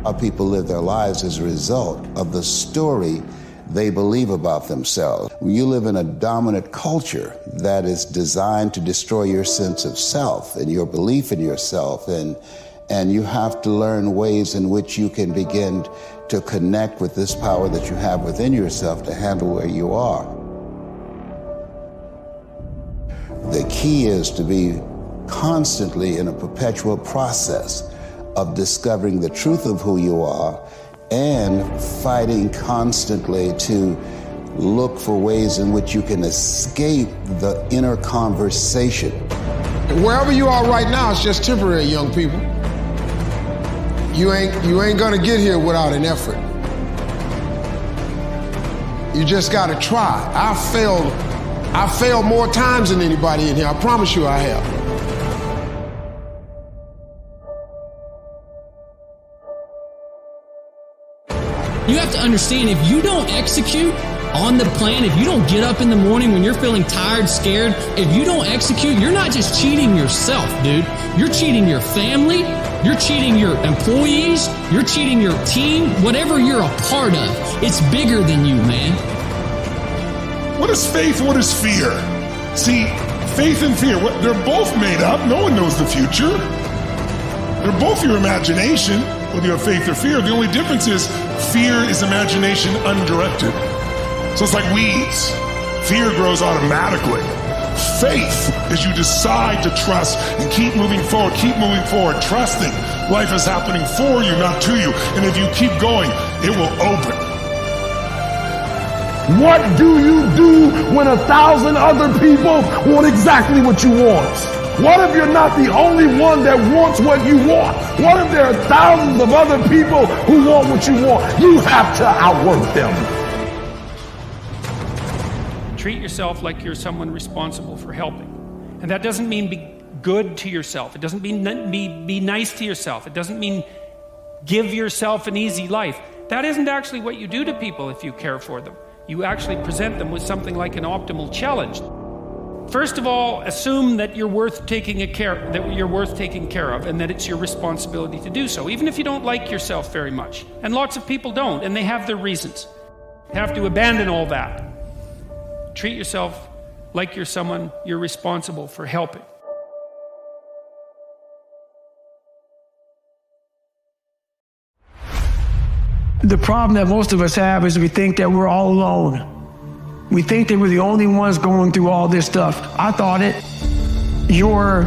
How people live their lives as a result of the story they believe about themselves. You live in a dominant culture that is designed to destroy your sense of self and your belief in yourself, and you have to learn ways in which you can begin to connect with this power that you have within yourself to handle where you are. The key is to be constantly in a perpetual process of discovering the truth of who you are and fighting constantly to look for ways in which you can escape the inner conversation. Wherever you are right now, it's just temporary, young people. You ain't gonna get here without an effort. You just gotta try. I failed more times than anybody in here. I promise you I have. You have to understand, if you don't execute on the plan, if you don't get up in the morning when you're feeling tired, scared, if you don't execute, you're not just cheating yourself, dude. You're cheating your family, you're cheating your employees, you're cheating your team, whatever you're a part of. It's bigger than you, man. What is faith? What is fear? See, faith and fear, they're both made up. No one knows the future. They're both your imagination, whether you have faith or fear. The only difference is fear is imagination undirected. So it's like weeds. Fear grows automatically. Faith is you decide to trust and keep moving forward, trusting life is happening for you, not to you. And if you keep going, it will open. What do you do when 1,000 other people want exactly what you want? What if you're not the only one that wants what you want? What if there are thousands of other people who want what you want? You have to outwork them. Treat yourself like you're someone responsible for helping. And that doesn't mean be good to yourself. It doesn't mean be nice to yourself. It doesn't mean give yourself an easy life. That isn't actually what you do to people if you care for them. You actually present them with something like an optimal challenge. First of all, assume that you're worth taking care of, and that it's your responsibility to do so, even if you don't like yourself very much. And lots of people don't, and they have their reasons. You have to abandon all that. Treat yourself like you're someone you're responsible for helping. The problem that most of us have is we think that we're all alone. We think that we're the only ones going through all this stuff. I thought it. Your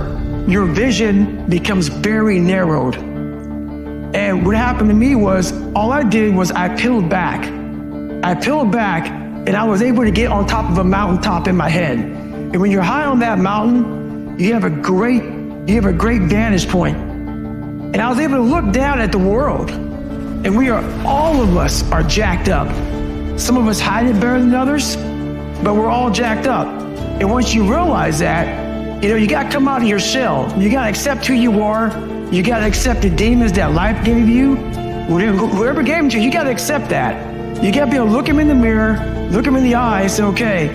vision becomes very narrowed. And what happened to me was, all I did was I peeled back. And I was able to get on top of a mountaintop in my head. And when you're high on that mountain, you have a great vantage point. And I was able to look down at the world. And all of us are jacked up. Some of us hide it better than others, but we're all jacked up. And once you realize that, you gotta come out of your shell. You gotta accept who you are. You gotta accept the demons that life gave you. Whoever gave them to you, you gotta accept that. You gotta be able to look them in the mirror, look them in the eye, and say, okay,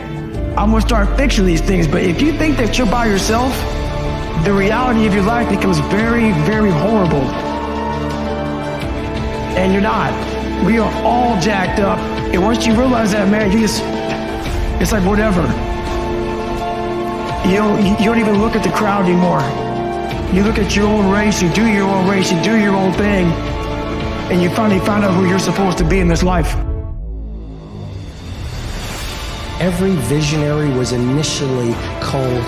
I'm gonna start fixing these things. But if you think that you're by yourself, the reality of your life becomes very, very horrible. And you're not. We are all jacked up. And once you realize that, man, it's like whatever. You don't even look at the crowd anymore. You look at your own race, you do your own race, you do your own thing, and you finally find out who you're supposed to be in this life. Every visionary was initially called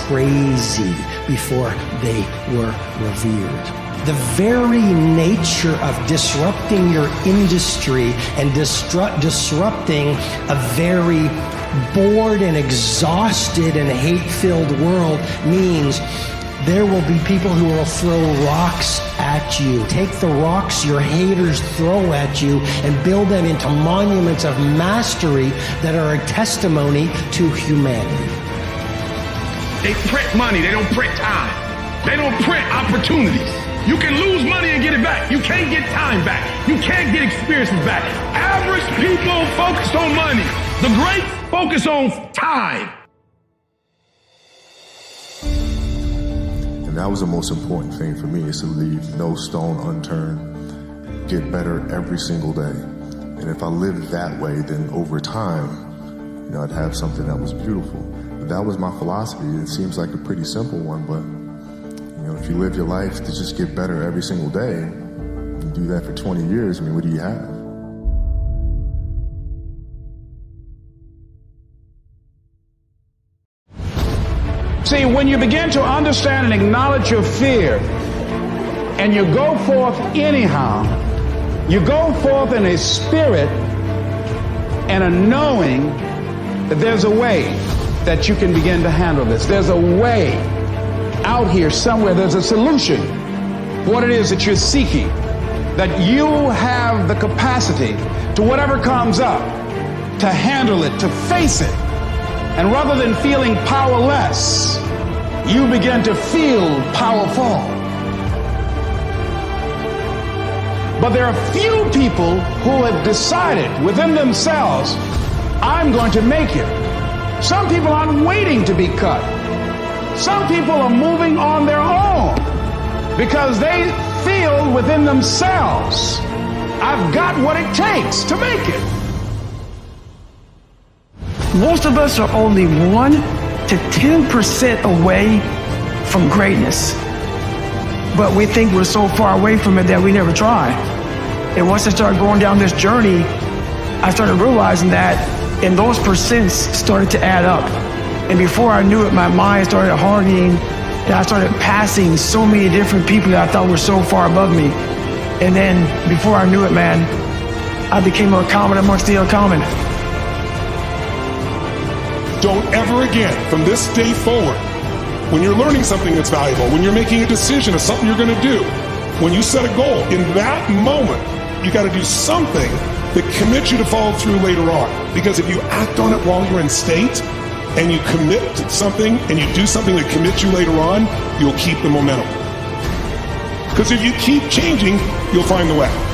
crazy before they were revered. The very nature of disrupting your industry and disrupting a very bored and exhausted and hate-filled world means there will be people who will throw rocks at you. Take the rocks your haters throw at you and build them into monuments of mastery that are a testimony to humanity. They print money, they don't print time. They don't print opportunities. You can lose money and get it back. You can't get time back. You can't get experiences back. Average people focus on money. The greats focus on time. And that was the most important thing for me, is to leave no stone unturned. get better every single day. And if I lived that way, then over time, you know, I'd have something that was beautiful. But that was my philosophy. It seems like a pretty simple one, but you know, if you live your life to just get better every single day, you do that for 20 years, I mean, what do you have? See, when you begin to understand and acknowledge your fear, and you go forth anyhow, you go forth in a spirit and a knowing that there's a way that you can begin to handle this. There's a way out here somewhere. There's a solution for what it is that you're seeking, that you have the capacity to whatever comes up, to handle it, to face it. And rather than feeling powerless, you begin to feel powerful. But there are few people who have decided within themselves, I'm going to make it. Some people aren't waiting to be cut. Some people are moving on their own because they feel within themselves, I've got what it takes to make it. Most of us are only 1 to 10% away from greatness. But we think we're so far away from it that we never try. And once I started going down this journey, I started realizing that, and those percents started to add up. And before I knew it, my mind started hardening, and I started passing so many different people that I thought were so far above me. And then before I knew it, man, I became a common amongst the uncommon. Don't ever again, from this day forward, when you're learning something that's valuable, when you're making a decision of something you're going to do, when you set a goal, in that moment, you got to do something that commits you to follow through later on. Because if you act on it while you're in state, and you commit to something, and you do something that commits you later on, you'll keep the momentum. Because if you keep changing, you'll find the way.